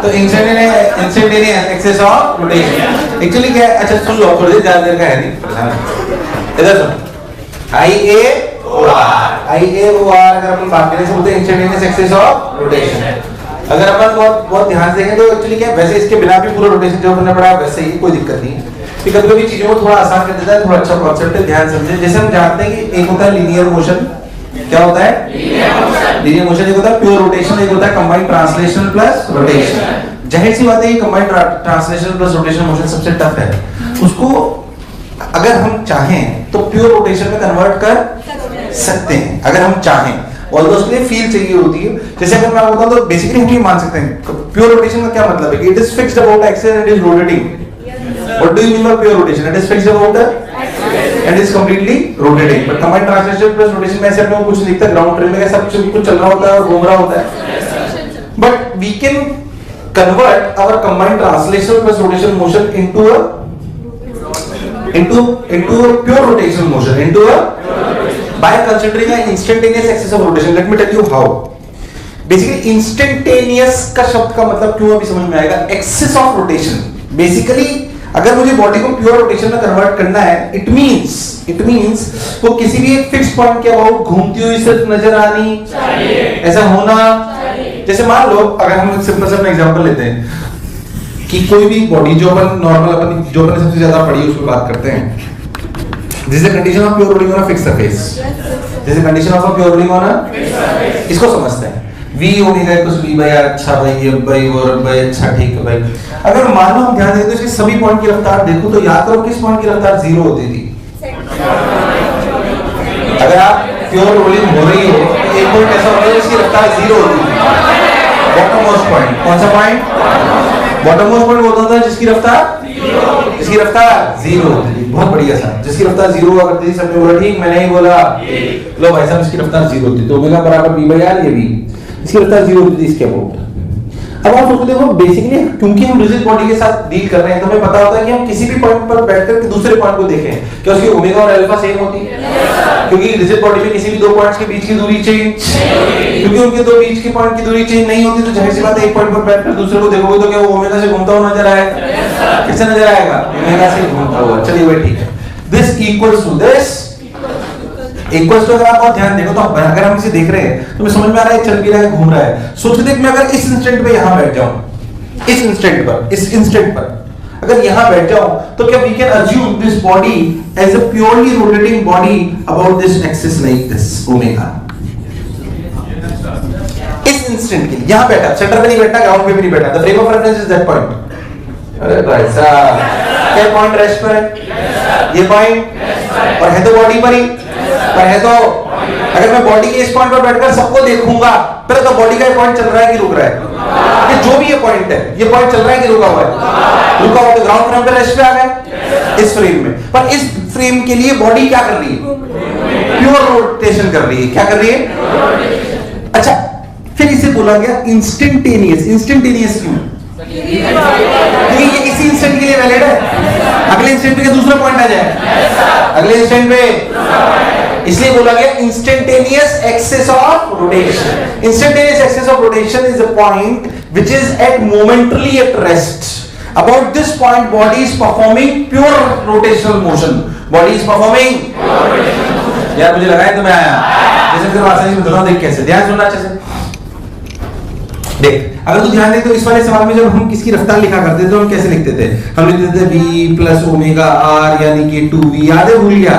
तो instantaneous axis of rotation actually क्या है? अच्छा सुन लो, थोड़ी देर ज्यादा देर का है नहीं, इधर सुनो। IAOR अगर अपन बात करें तो बोलते हैं इंस्टेंटेनियस एक्सेस ऑफ रोटेशन। अगर अपन बहुत ध्यान से देखें तो एक्चुअली क्या है, वैसे इसके बिना भी पूरा रोटेशन जो करना पड़ा वैसे ही, कोई दिक्कत नहीं है। कभी भी चीजों को थोड़ा आसान कर देता है, थोड़ा अच्छा कॉन्सेप्ट है, ध्यान समझे। जैसे हम जानते हैं कि एक होता है लीनियर मोशन, क्या होता है लीनियर मोशन, एक होता है प्योर रोटेशन, एक होता है कंबाइंड ट्रांसलेशन प्लस रोटेशन। जाहिर सी बात है ये combined translation plus rotation motion सबसे टफ है। उसको अगर हम चाहें तो प्योर रोटेशन में कन्वर्ट कर सकते हैं, अगर हम चाहें, और उसके लिए फील चाहिए होती है। जैसे अगर मैं आपको बताऊं तो बेसिकली हम ये मान सकते हैं प्योर रोटेशन का क्या मतलब है कि it is fixed about axis and it is rotating. What do you mean by pure rotation? It is fixed about and is completely rotating, but combined translation plus rotation में ऐसे अपने को कुछ नहीं दिखता, ग्राउंड ट्रेन में सब कुछ चल रहा होता है और घूम रहा होता है। But we can convert our combined translation plus rotation motion into a pure rotational motion, by considering an instantaneous axis of rotation. Let me tell you how. Basically instantaneous का शब्द का मतलब क्यों अभी समझ में आएगा। Axis of rotation basically अगर मुझे बॉडी को प्योर रोटेशन में कन्वर्ट करना है, इट मींस वो किसी भी एक फिक्स्ड पॉइंट के अबाउट घूमती हुई सिर्फ नजर आनी चाहिए, ऐसा होना चाहिए। जैसे मान लो अगर हम सिंपल सा एग्जांपल लेते हैं कि कोई भी बॉडी जो अपन नॉर्मल जो अपन सबसे ज्यादा पढ़ी है उसमें बात करते हैं, this is the condition of pure rolling on a fixed surface, this is the condition of a pure rolling on a fixed surface. इसको समझते हैं V ओमेगा कुछ V भाई, अच्छा भाई, ये भाई और भाई, अच्छा ठीक है भाई। अगर मान लो हम ध्यान दें तो इसके सभी पॉइंट की रफ्तार देखो तो याद करो किस पॉइंट की रफ्तार जीरो होती थी। अगर आप प्योर रोलिंग हो रही हो तो एक पॉइंट ऐसा होता है जिसकी रफ्तार जीरो होती थी, बॉटम मोस्ट पॉइंट। कौन सा पॉइंट? बॉटम मोस्ट पॉइंट होता था जिसकी रफ्तार जीरो होती थी। बहुत बढ़िया सा, जिसकी रफ्तार जीरो हुआ करती थी। सबने बोला ठीक, मैंने ही बोला लो भाई साहब इसकी रफ्तार जीरो होती, तो ओमेगा बराबर V बाई R, ये भी इसकी रफ्तार जीरो होती थी इसके अबाउट। अब आप सोचो देखो बेसिकली क्योंकि हम रिजिड बॉडी के साथ डील कर रहे हैं तो हमें पता होता है कि हम किसी भी पॉइंट पर बैठकर दूसरे पॉइंट को देखें, क्या उसकी ओमेगा और अल्फा सेम होती है? क्योंकि रिजिड बॉडी में किसी भी दो पॉइंट्स के बीच की दूरी चेंज, क्योंकि उनके दो बीच के पॉइंट की दूरी चेंज नहीं होती, तो जाहिर सी बात है एक पॉइंट पर बैठकर दूसरे को देखोगे तो क्या वो ओमेगा से घूमता हुआ नजर आएगा? किससे नजर आएगा? ओमेगा से घूमता हुआ। चलिए भाई ठीक है, this equals to this equals to. अगर आप बहुत ध्यान देखो तो अगर हम इसे देख रहे हैं तो हमें समझ में आ रहा है चल भी रहा है, घूम रहा है। सोच देख मैं अगर इस इंस्टेंट पे यहां बैठ जाऊं, इस इंस्टेंट पर अगर यहां बैठ जाऊं तो क्या we can assume this body as a purely rotating body about this axis like this omega. इस इंस्टेंट के लिए यहां बैठा, सेंटर पे नहीं बैठा, ग्राउंड पे भी नहीं बैठा, the frame of reference is that point. अरे भाई साहब क्या पॉइंट रेस्ट पर है? ये पॉइंट और है तो बॉडी पर ही, पर है तो अगर मैं बॉडी के इस पॉइंट पर बैठकर सबको देखूंगा पहले तो बॉडी का पॉइंट चल रहा है कि रुक रहा है? ये जो भी ये पॉइंट है, ये पॉइंट चल रहा है कि रुका हुआ है? रुका हुआ। तो ग्राउंड फ्रेम पे रेस्ट पे आ गए इस फ्रेम में, पर इस फ्रेम के लिए बॉडी क्या कर रही है? प्योर रोटेशन कर रही है। क्या कर रही है? अच्छा फिर इसे बोला गया इंस्टेंटेनियस। क्यों? क्योंकि ये इसी इंस्टेंट के लिए वैलिड है, अगले इंस्टेंट पे दूसरा पॉइंट आ जाए, अगले इंस्टेंट पे, इसलिए बोला गया instantaneous axis of rotation. Instantaneous axis of rotation is a point which is at momentarily at rest. About this point body is performing pure rotational motion. Body is performing, यार मुझे लगा है तुम्हें आया, जैसे फिर आसानी से बताऊं, देख कैसे, ध्यान सुनना अच्छे से देख। अगर तू ध्यान दे तो इस वाले सवाल में जब हम किसकी रफ्तार लिखा करते थे तो हम कैसे लिखते थे? हम लिखते थे v प्लस ओमेगा r यानी कि 2v, याद है? भूल गया?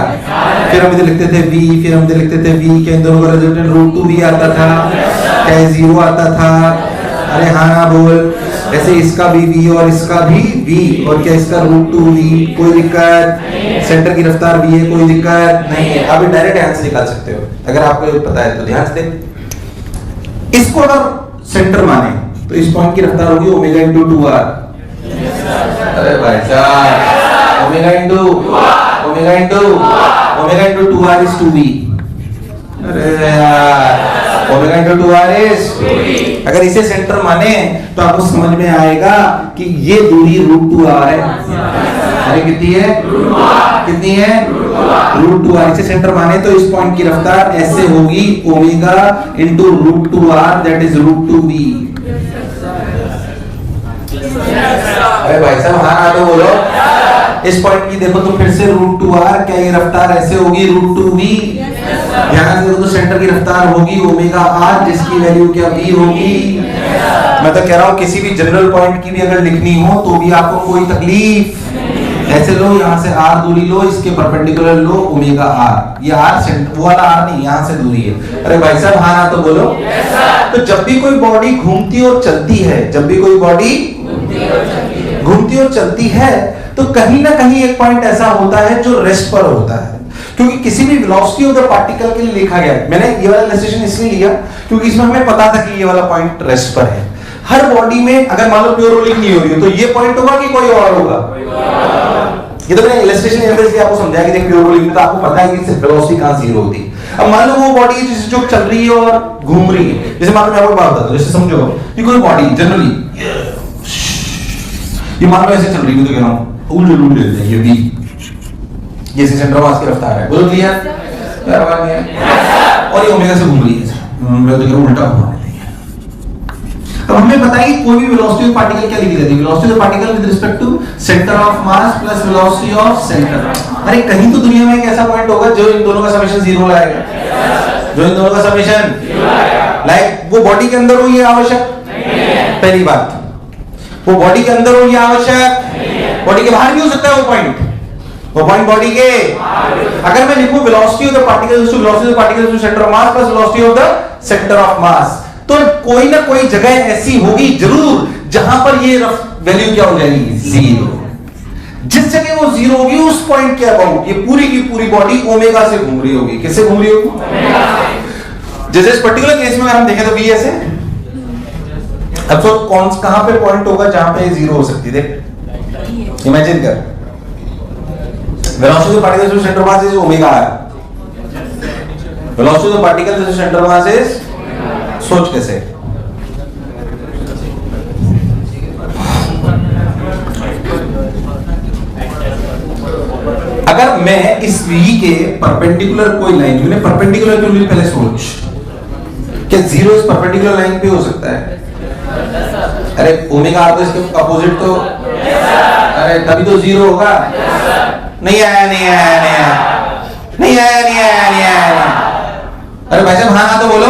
फिर हम इधर लिखते थे v, फिर हम इधर लिखते थे v के अंदर का रिजल्टेंट √2v आता था, क्या 0 आता था? अरे हाँ ना बोल। ऐसे इसका भी v और इसका भी v, और क्या इसका √2v, कोई दिक्कत? सेंटर की रफ्तार v है, कोई दिक्कत नहीं है। आप डायरेक्ट आंसर निकाल सकते हो अगर आपको पता है तो। ध्यान से देख, इसको अगर सेंटर माने तो इस पॉइंट की रफ्तार होगी ओमेगा इंटू 2r। अरे भाई साहब omega into 2r is 2v। अरे यार omega into 2r is 2v। अगर इसे सेंटर माने तो आपको समझ में आएगा कि ये दूरी √2r है। अरे कितनी है? कितनी है? √2r। इसे सेंटर माने तो इस पॉइंट की रफ्तार ऐसे होगी omega into √2r, that is √2v। अरे भाई साहब हाँ ना तो बोलो। इस पॉइंट की देखो तो फिर से √2r, क्या ये रफ्तार ऐसे होगी √2v। ध्यान से देखो तो सेंटर की रफ्तार होगी ओमेगा r, जिसकी वैल्यू क्या v होगी। मैं तो कह रहा हूं किसी भी जनरल पॉइंट की भी अगर लिखनी हो तो भी आपको कोई तकलीफ, ऐसे लो, यहां से r दूरी लो, इसके परपेंडिकुलर लो ओमेगा r। ये r सेंटर वो वाला r नहीं, यहां से दूरी है। अरे भाई साहब हाँ ना तो बोलो। तो जब भी कोई बॉडी घूमती और चलती है, जब भी कोई बॉडी घूमती और चलती है तो कहीं ना कहीं एक पॉइंट ऐसा होता है जो रेस्ट पर होता है, क्योंकि किसी भी वेलोसिटी ऑफ द पार्टिकल के लिए लिखा गया है। मैंने ये वाला इलस्ट्रेशन इसलिए लिया क्योंकि इसमें हमें पता था कि ये वाला पॉइंट रेस्ट पर है। हर बॉडी में अगर मान लो प्योर रोलिंग नहीं हो रही हो तो ये पॉइंट होगा कि कोई और होगा? ये तो मैंने इलस्ट्रेशन इसलिए आपको समझाया कि देख प्योर रोलिंग में तो आपको पता है कि सिर्फ वेलोसिटी कहां जीरो होती है। अब मान लो वो बॉडी है जो चल रही है और घूम रही है, जैसे मान लो मैं आपको बात बताता हूं, जैसे समझो कि कोई बॉडी जनरली ये मान लो ऐसे चल रही है, तो कह रहा हूं उल्टे ये भी जैसे सेंटर मास की रफ्तार है, बोलो क्लियर? बराबर है। और ये ओमेगा से घूम रही है, मैं तो कह रहा हूं उल्टा घुमाने लगी है। अब हमें पता है कोई भी वेलोसिटी ऑफ पार्टिकल क्या लिखी जाती है? Velocity of particle with respect to centre of mass plus velocity of centre. अरे कहीं तो दुनिया में एक ऐसा पॉइंट होगा जो इन दोनों का समेशन जीरो लाएगा, जो इन दोनों का समेशन लाइक वो बॉडी के अंदर हो ये आवश्यक? पहली बात, वो बॉडी के अंदर हो ये आवश्यक? बॉडी के बाहर भी हो सकता है वो पॉइंट, वो पॉइंट बॉडी के। अगर मैं लिखूं velocity of the particle to velocity of particle to centre of mass plus velocity of the centre of mass, तो कोई ना कोई जगह ऐसी होगी जरूर जहां पर ये वैल्यू क्या हो जाएगी? जीरो। जिस जगह वो जीरो होगी उस पॉइंट के अबाउट ये पूरी की पूरी बॉडी ओमेगा से घूम रही होगी। किससे घूम रही होगी? जैसे इस पर्टिकुलर केस में अगर हम देखें तो v ऐसे। अब तो कौन कहां पे पॉइंट होगा जहां पे जीरो हो सकती है? देख इमेजिन कर, velocity of particle to centre mass is omega r, velocity of particle to centre mass is, सोच कैसे? अगर मैं इस v के परपेंडिकुलर कोई लाइन, मैंने परपेंडिकुलर क्यों ली पहले सोच, क्या जीरो इस परपेंडिकुलर लाइन पे हो सकता है? अरे ओमेगा r तो इसके अपोजिट तो, अरे तभी तो जीरो होगा। नहीं आया नहीं आया नहीं आया नहीं आया नहीं आया नहीं आया। अरे भाई साहब हाँ ना तो बोलो।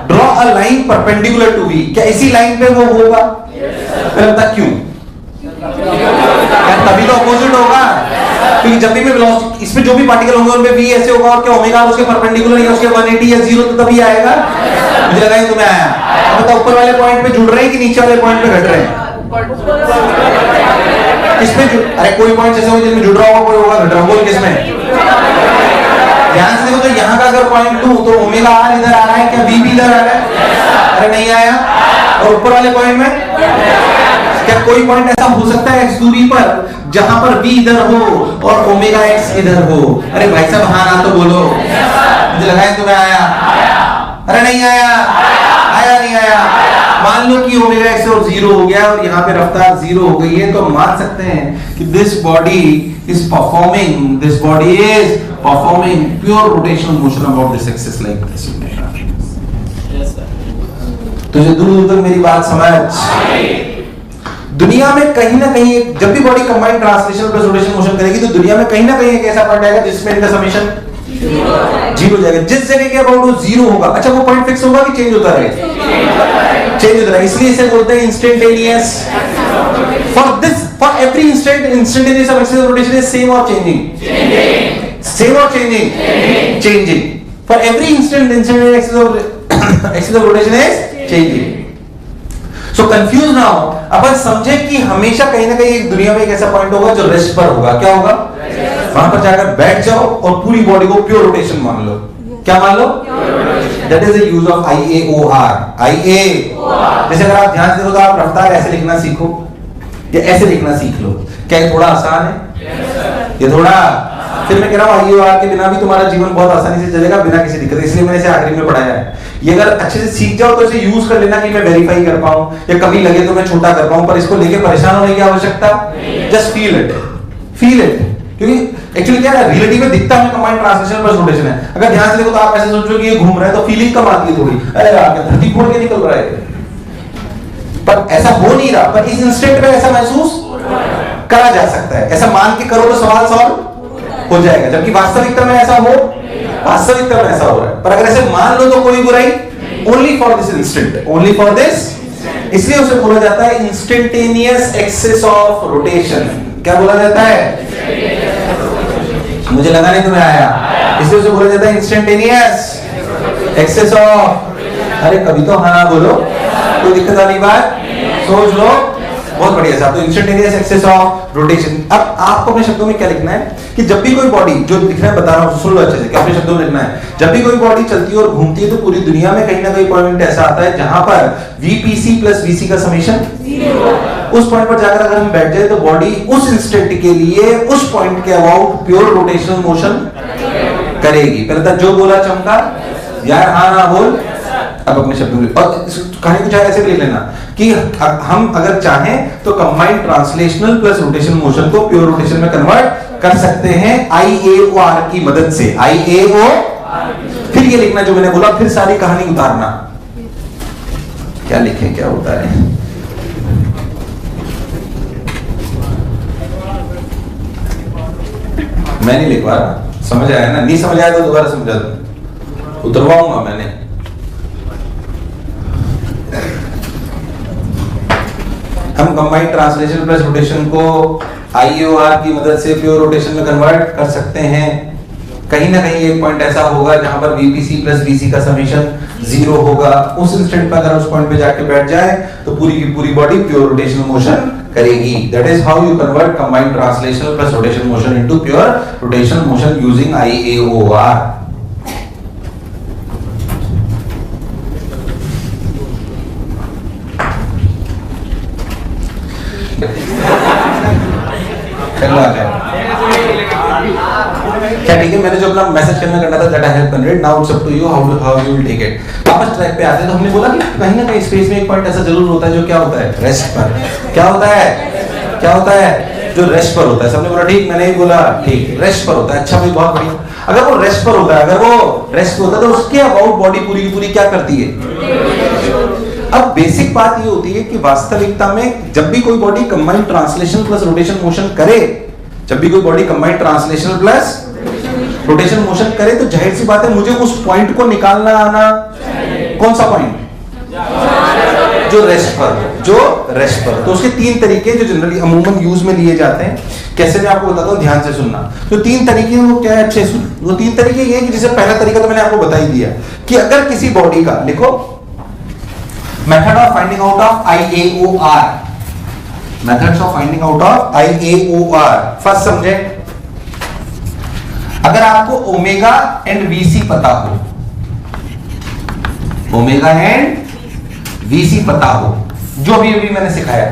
Draw a line perpendicular to v, क्या इसी लाइन पे वो होगा? क्यों? क्या तभी तो अपोजिट होगा, क्योंकि जब भी मैं वेलोसिटी इसमें जो भी पार्टिकल होंगे उनपे v ऐसे होगा और क्या ओमेगा उसके परपेंडिकुलर या उसके 180 या 0 तो तभी आएगा। मुझे लगा कि तुम्हें आया। अब बताओ ऊपर वाले पॉइंट पे जुड़ रहे हैं कि नीचे वाले पॉइंट पे घट रहे हैं? किसमें अरे कोई पॉइंट ऐसे होंगे जिनमें जुड़ रहा होगा, कोई होगा घट रहा होगा, बोल किसमें? ध्यान से देखो तो यहाँ का अगर पॉइंट लूं तो ओमेगा r इधर आ रहा है, क्या v भी इधर आ रहा है? अरे नहीं आया। और ऊपर वाले पॉइंट में क्या कोई पॉइंट ऐसा हो सकता है x दूरी पर जहां पर v इधर हो और ओमेगा x इधर हो? अरे भाई साहब हाँ ना तो बोलो। मुझे लगा है तुम्हें आया। अरे नहीं आया, आया नहीं आया। मान लो कि ओमेगा x और जीरो हो गया और यहाँ पे रफ्तार जीरो हो गई है, तो मान सकते हैं कि this body is performing pure rotational motion about this axis like this. तुझे दूर दूर तक मेरी बात समझ? दुनिया में कहीं ना कहीं जब भी body combined translation plus rotation motion करेगी तो दुनिया में कहीं ना कहीं एक ऐसा पॉइंट आएगा जिसमें इनका समेशन जीरो जाएगा। जिस जगह के अबाउट वो जीरो होगा, अच्छा वो पॉइंट फिक्स होगा कि चेंज होता रहेगा? चेंज होता है, इसलिए इसे बोलते हैं instantaneous. For every instantaneous of axis of rotation is same और चेंजिंग, सेम और changing. For every instantaneous axis of rotation is changing. So confuse ना हो, अपन समझे कि हमेशा कहीं ना कहीं एक दुनिया में एक ऐसा पॉइंट होगा जो रेस्ट पर होगा। क्या होगा? वहां पर जाकर बैठ जाओ और पूरी बॉडी को प्योर रोटेशन मान लो। क्या मान लो? That is the use of IAOR। जैसे अगर आप ध्यान से देखो तो आप रफ्तार ऐसे लिखना सीखो या ऐसे लिखना सीख लो। क्या ये थोड़ा आसान है? ये थोड़ा, फिर मैं कह रहा हूँ IAOR के बिना भी तुम्हारा जीवन बहुत आसानी से चलेगा बिना किसी दिक्कत। इसलिए मैंने इसे आखिरी में पढ़ाया है। ये अगर अच्छे से सीख जाओ तो इसे यूज कर लेना कि मैं वेरीफाई कर पाऊं या कभी लगे तो मैं छोटा कर पाऊं, पर इसको लेके परेशान होने की आवश्यकता, just feel it. Feel it, क्योंकि एक्चुअली क्या है, रिलेटिव में दिखता है कंबाइंड ट्रांसलेशन प्लस रोटेशन है। अगर ध्यान से देखो तो आप ऐसे सोचो कि ये घूम रहा है तो फीलिंग कम आती है थोड़ी, अरे यार धरती फोड़ के निकल रहा है, पर ऐसा हो नहीं रहा, पर इस इंस्टेंट में ऐसा महसूस करा जा सकता है। ऐसा मान के करो तो सवाल सॉल्व हो जाएगा, जबकि वास्तविकता में ऐसा हो, वास्तविकता में ऐसा हो रहा है। पर अगर ऐसे मान लो तो कोई बुराई, only for this instant, only for this, इसलिए उसे बोला जाता है इंस्टेंटेनियस एक्सेस ऑफ रोटेशन। क्या बोला जाता है? मुझे लगा नहीं तुम्हें आया, इसलिए उसे बोला जाता है इंस्टेंटेनियस एक्सेस ऑफ। अरे कभी तो हाँ ना बोलो, कोई दिक्कत वाली बात, सोच लो। बहुत बढ़िया साहब, तो इंस्टेंटेनियस एक्सेस ऑफ रोटेशन। अब आपको अपने शब्दों में क्या लिखना है कि जब भी कोई बॉडी, जो लिख रहा है बता रहा हूं सुन लो अच्छे से, क्या अपने शब्दों में लिखना है, जब भी कोई बॉडी चलती है और घूमती है तो पूरी दुनिया में कहीं ना कहीं पॉइंट ऐसा आता है जहां पर वीपीसी प्लस वीसी का समेशन 0। उस पॉइंट पर जाकर अगर हम बैठ जाए तो बॉडी उस इंस्टेंट के लिए उस पॉइंट के अबाउट प्योर रोटेशनल मोशन करेगी। पहले तो जो बोला चमका यार, हाँ ना बोल। अब अपने शब्दों में, और कहानी कुछ ऐसे भी लिख लेना कि हम अगर चाहें तो combined translational plus rotation motion को प्योर रोटेशन में कन्वर्ट कर सकते हैं IAOR की मदद से। IAO, फिर ये लिखना जो मैंने बोला, फिर सारी कहानी उतारना। क्या लिखें, क्या होता है? मैं नहीं लिखवा रहा, समझ आया ना? नहीं समझ आया तो दोबारा समझा दो, उतरवाऊंगा मैंने। हम कंबाइंड ट्रांसलेशन प्लस रोटेशन को IOR की मदद से प्योर रोटेशन में कन्वर्ट कर सकते हैं। कहीं ना कहीं एक पॉइंट ऐसा होगा जहां पर VPC प्लस VC का समेशन 0 होगा। उस इंस्टेंट पर अगर उस पॉइंट पे जाके बैठ जाए तो पूरी की पूरी बॉडी प्योर रोटेशनल मोशन करेगी। That is how you convert combined translational plus rotation motion into pure rotational motion using IAOR। क्या ठीक है? मैंने जो अपना मैसेज कन्वे करना था, that I have conveyed, now it's up to you how you will take it. वापस track पे आते हैं तो हमने बोला कि कहीं ना कहीं स्पेस में एक पॉइंट ऐसा जरूर होता है जो क्या होता है, रेस्ट पर। क्या होता है? क्या होता है? जो रेस्ट पर होता है। सबने बोला ठीक, मैंने ही बोला ठीक, रेस्ट पर होता है। अच्छा भाई, बहुत बढ़िया। अगर वो रेस्ट पर होता है, अगर वो रेस्ट होता है तो उसके अबाउट बॉडी पूरी की पूरी क्या करती है? अब बेसिक बात ये होती है कि वास्तविकता में जब भी कोई body combined translation plus rotation motion करे, जब भी कोई body combined translation plus rotation motion करे तो जाहिर सी बात है मुझे उस पॉइंट को निकालना आना। कौन सा पॉइंट? जो रेस्ट पर, जो रेस्ट पर। तो उसके तीन तरीके जो जनरली अमूमन यूज में लिए जाते हैं, कैसे मैं आपको बताता हूं, ध्यान से सुनना। तो तीन तरीके वो क्या है, अच्छे सुन। वो तीन तरीके ये कि जैसे पहला तरीका तो मैंने आपको बता ही दिया कि अगर किसी बॉडी का, लिखो method of finding out of IAOR, methods of finding out of IAOR। First समझे, अगर आपको ओमेगा एंड VC पता हो, ओमेगा एंड VC पता हो, जो अभी मैंने सिखाया,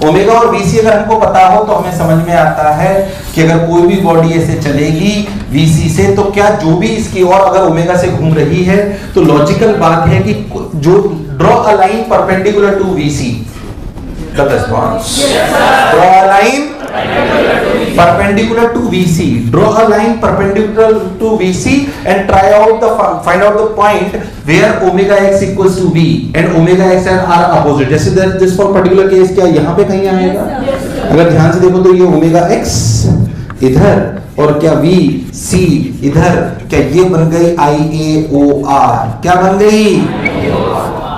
ओमेगा और VC अगर हमको पता हो तो हमें समझ में आता है कि अगर कोई भी बॉडी ऐसे चलेगी VC से तो क्या जो भी इसकी और अगर ओमेगा से घूम रही है तो लॉजिकल बात है कि जो draw a line perpendicular to VC। The response. Draw a line perpendicular to VC. Draw a line perpendicular to VC and try out find out the point where omega x equals to V and omega x are opposite. जैसे this for particular case क्या यहाँ पे कहीं आएगा? अगर ध्यान से देखो तो ये omega x इधर और क्या VC इधर, क्या ये बन गई IAOR? क्या बन गई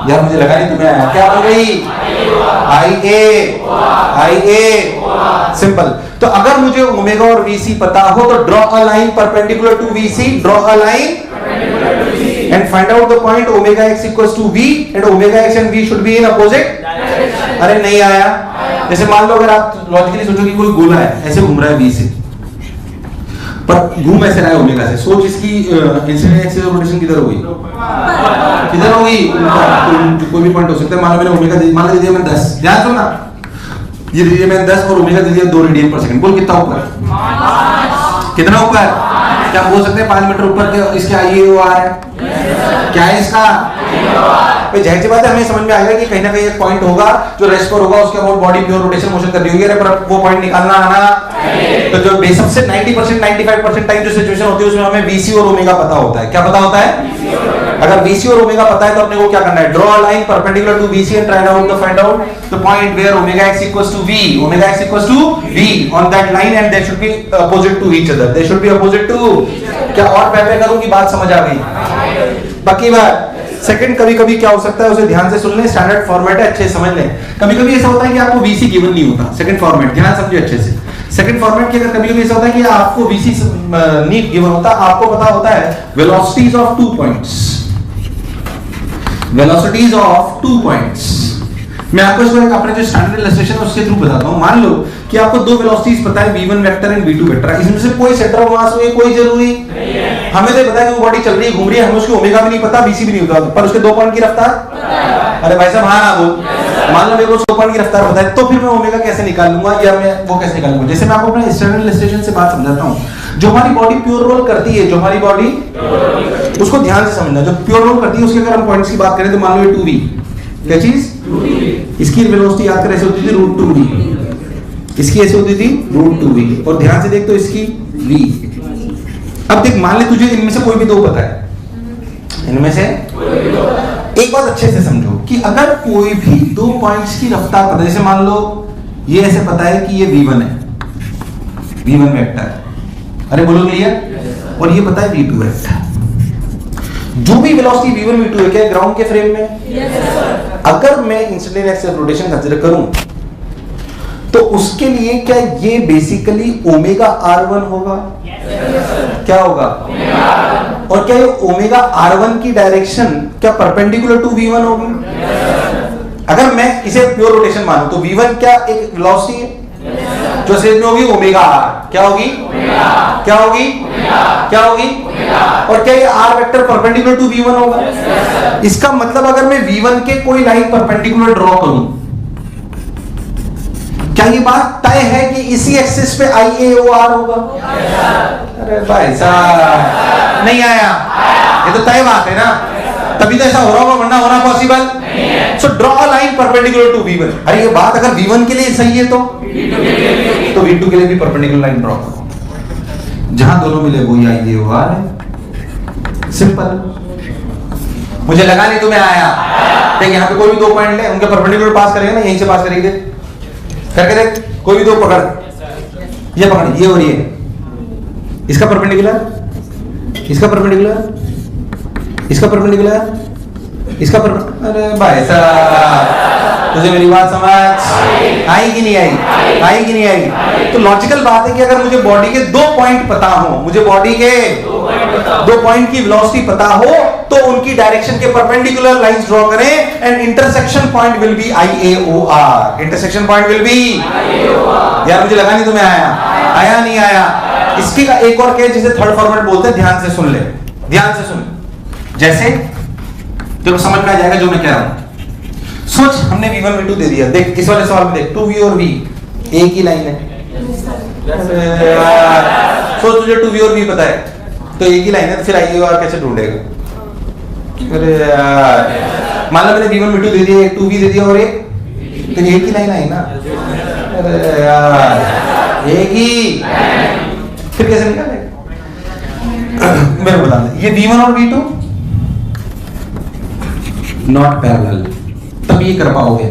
यार? मुझे लगा नहीं तुम्हें आया। क्या बन गई? IA simple. तो अगर मुझे ओमेगा और VC पता हो तो draw a line perpendicular to VC, draw a line and find out the point omega x equals to V and omega x and V should be in opposite. अरे नहीं आया। जैसे मान लो अगर आप लॉजिकली सोचो कि कोई गोला है ऐसे घूम रहा है V से, पर घूम ऐसे रहा है ओमेगा से, सोच इसकी इंसिडेंट एक्सिस ऑफ रोटेशन किधर होगी? किधर होगी? कोई भी पॉइंट हो सकता है। मान लो मैंने ओमेगा मान लो दे दिया मैं 10, ध्यान सुनना, ये दे दिया मैंने 10 और ओमेगा दे दिया 2 रेडियन पर सेकंड। बोल कितना ऊपर? कितना ऊपर? क्या बोल सकते हैं 5 मीटर ऊपर के इसके IAOR है? क्या है इसका? भाई जाहिर सी बात है, हमें समझ में आएगा कि कहीं ना कहीं एक पॉइंट होगा जो रेस्ट पर होगा, उसके about body pure rotation motion कर रही होगी, पर वो पॉइंट निकालना आना। तो जो सबसे 90% 95% टाइम जो सिचुएशन होती है उसमें हमें VC और ओमेगा पता होता है। क्या पता होता है? अगर VC और ओमेगा पता है तो अपने को क्या करना है? Draw a line perpendicular to VC and try out the find out the point where omega x equals to v, omega x equals to v on that line and they should be opposite to each other, they should be opposite to. क्या और मैं करूं कि बात समझ आ गई? बाकी बात सेकंड, कभी-कभी क्या हो सकता है उसे ध्यान से सुन लें, स्टैंडर्ड फॉर्मेट है, अच्छे से समझ लें। कभी-कभी ऐसा होता है कि आपको VC गिवन नहीं होता, सेकंड फॉर्मेट ध्यान समझिए अच्छे से। सेकंड फॉर्मेट के अंदर कभी-कभी ऐसा होता है कि आपको VC नहीं गिवन होता, आपको पता होता है velocities of 2 points, velocities of 2 points. मैं आपको इसको एक अपने जो स्टैंडर्ड इलस्ट्रेशन है उसके थ्रू बताता हूं। मान लो कि आपको दो वेलोसिटीज पता है, v1 vector and v2 vector, इसमें से कोई सेंटर ऑफ मास में कोई जरूरी नहीं है। हमें तो पता है कि वो बॉडी चल रही है, घूम रही है, हमें उसके ओमेगा भी नहीं पता, VC भी नहीं पता, पर उसके 2 पॉइंट की रफ्तार, अरे भाई साहब हाँ ना वो मान लो मेरे को 2 पॉइंट की रफ्तार पता है, तो फिर मैं ओमेगा कैसे निकाल लूंगा या मैं वो कैसे निकाल लूंगा? जैसे मैं आपको अपने स्टैंडर्ड इलस्ट्रेशन से बात समझाता हूं। जो हमारी बॉडी प्योर रोल करती है, जो हमारी बॉडी, उसको ध्यान से समझना, जो प्योर रोल करती है उसके अगर हम पॉइंट्स की बात करें तो मान लो ये 2v, क्या चीज? इसकी वेलोसिटी याद कर ऐसे होती थी √2v, इसकी ऐसे होती थी √2v, और ध्यान से देख तो इसकी v। अब देख मान ले तुझे इनमें से कोई भी दो पता है, इनमें से एक बात अच्छे से समझो कि अगर कोई भी दो पॉइंट्स की रफ्तार पता है, जैसे मान लो ये ऐसे पता है कि ये v1 है, v1 वेक्टर, अरे बोलो क्लियर, और ये पता है v2 वेक्टर। जो भी वेलोसिटी v1 v2 है क्या ग्राउंड के फ्रेम में? yes, अगर मैं instantaneous axis of rotation consider करूं तो उसके लिए क्या ये बेसिकली ओमेगा r1 होगा? yes, क्या होगा? और क्या ये ओमेगा r1 की डायरेक्शन क्या परपेंडिकुलर टू v1 होगी? yes, अगर मैं इसे प्योर रोटेशन मानूं तो v1 क्या एक वेलोसिटी है जो सेम में होगी ओमेगा r, क्या होगी? क्या होगी? क्या होगी? और क्या ये r vector perpendicular to v1 होगा? इसका मतलब अगर मैं v1 के कोई लाइन परपेंडिकुलर ड्रॉ करूं, क्या ये बात तय है कि इसी एक्सिस पे IAOR होगा? अरे भाई साहब नहीं आया, ये तो तय बात है ना, तभी तो ऐसा हो रहा होगा, वरना होना पॉसिबल नहीं है। So draw a line perpendicular to v1। अरे ये बात अगर v1 के लिए सही है तो v2 के लिए भी परपेंडिकुलर लाइन ड्रॉ करो, जहां दोनों मिले वो IAOR है। सिंपल, मुझे लगा नहीं तुम्हें आया। देख यहाँ पे कोई भी दो पॉइंट ले, उनके परपेंडिकुलर पास करेंगे ना, यहीं से पास करेंगे, करके देख, कोई भी दो पकड़, ये पकड़, ये और ये, इसका परपेंडिकुलर, इसका परपेंडिकुलर, इसका परपेंडिकुलर, इसका परपेंडिकुलर। अरे भाई साहब तुझे मेरी बात समझ आई कि नहीं आई? आई कि नहीं आई? तो लॉजिकल बात है कि अगर मुझे बॉडी के 2 पॉइंट पता हो, मुझे बॉडी के 2 पॉइंट की वेलोसिटी पता हो, तो उनकी डायरेक्शन के परपेंडिकुलर लाइंस ड्रॉ करें and intersection point will be IAOR। Intersection point will be IAOR। यार मुझे लगा नहीं तुम्हें आया, आया नहीं आया। इसकी का एक और केस जिसे थर्ड फॉर्मेट बोलते हैं, ध्यान से सुन ले, ध्यान से सुन। जैसे तेरे को समझ में आ जाएगा जो मैं कह रहा हूं। सोच हमने v1 v2 दे दिया, देख इस वाले सवाल में देख 2v और v एक ही लाइन है। सोच तुझे 2v और v पता है तो एक ही लाइन है, तो फिर IAOR कैसे ढूंढेगा? अरे यार मान लो मैंने v1 v2 दे दिया, एक 2v दे दिया और एक, तो एक ही लाइन आई ना। अरे यार एक ही, फिर कैसे निकालेगा? मेरे को बता दे, ये v1 और v2 नॉट पैरेलल, तब ये कर पाओगे।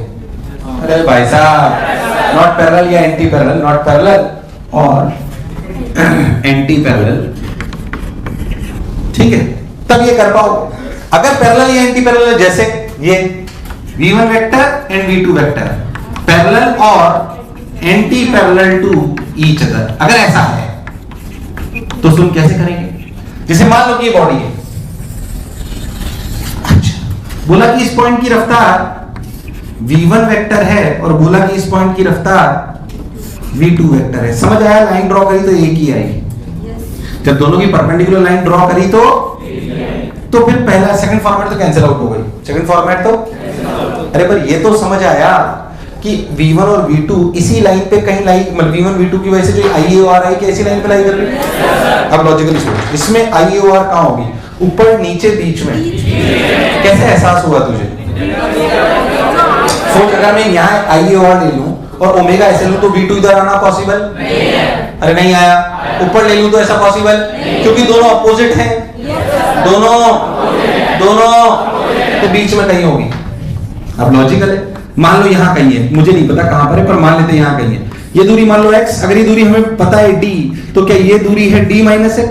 अरे भाई साहब नॉट पैरेलल या एंटी पैरेलल, नॉट पैरेलल और एंटी पैरेलल, ठीक है, तब ये कर पाओगे। अगर पैरेलल या एंटी पैरेलल, जैसे ये v1 vector and v2 vector parallel और anti parallel to each other, अगर ऐसा है तो सुन कैसे करेंगे? जैसे मान लो कि ये बॉडी है, बोला कि इस पॉइंट की रफ्तार v1 वेक्टर है और बोला कि इस पॉइंट की रफ्तार v2 वेक्टर है। समझ आया? लाइन ड्रॉ करी तो एक ही आएगी। जब दोनों की परपेंडिकुलर लाइन ड्रॉ करी तो फिर पहला सेकंड फॉर्मेट तो कैंसिल आउट हो गई, सेकंड फॉर्मेट तो। अरे पर ये तो समझ आया कि v1 और v2 इसी लाइन पे कहीं लाई, मतलब v1 v2 की वजह से जो IAOR है कि ऐसी लाइन पे लाई कर रही है। अब लॉजिकली सोच, इसमें IAOR कहां होगी? ऊपर नीचे बीच में, कैसे एहसास हुआ तुझे? सोच, अगर मैं यहाँ आई और ले लूं और ओमेगा ऐसे लूं तो V2 इधर आना पॉसिबल नहीं है। अरे नहीं आया। ऊपर ले लूं तो ऐसा पॉसिबल, क्योंकि दोनों अपोजिट हैं, दोनों तो बीच में कहीं होगी। अब लॉजिकल है। मान लो यहाँ कहीं है, मुझे नहीं पता कहां पर है, पर मान लेते हैं यहाँ कहीं है। ये दूरी मान लो x, अगर ये दूरी हमें पता है d, तो क्या ये दूरी है d माइनस x?